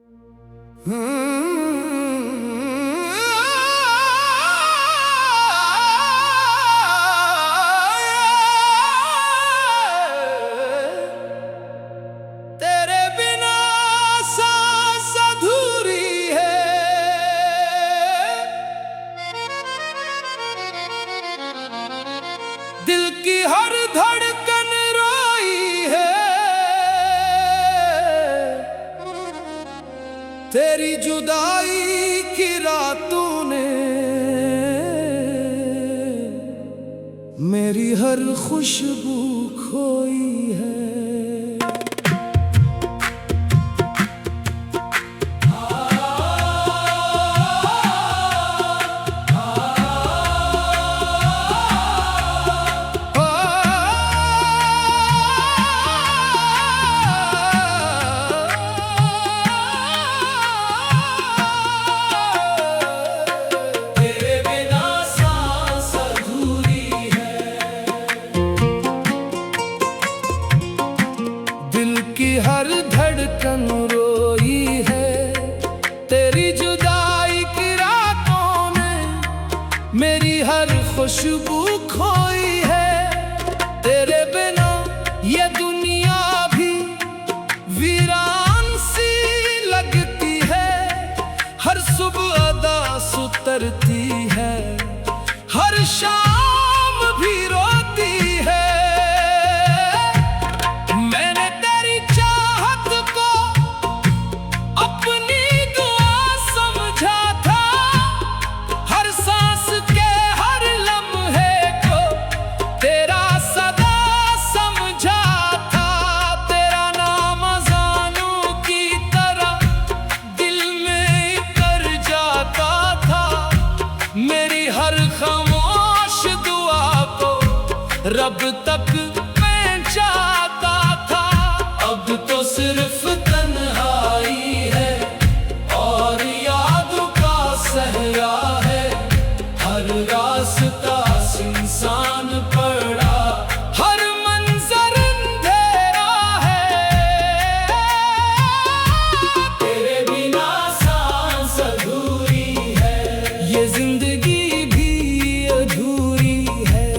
तेरे बिना सांस अधूरी है, दिल की हर धड़कन रोई है। तेरी जुदाई की रातों ने मेरी हर खुशबू खोई है। की हर धड़कन रोई है। तेरी जुदाई की रातों में मेरी हर खुशबू खोई है। तेरे बिना ये दुनिया भी वीरान सी लगती है। हर सुबह अदास उतरती है, हर शाम भी रोती है। मेरी हर खामोश दुआ को रब तक पहुंचाता था। अब तो सिर्फ तन्हाई है और याद का सहरा है। हर रास्ता सुनसान पड़ा, हर मंजर अंधेरा है। तेरे बिना सांस अधूरी है, ये जिंदगी भी अधूरी है।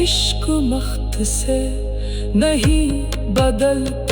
इश्क मख्त से नहीं बदलता।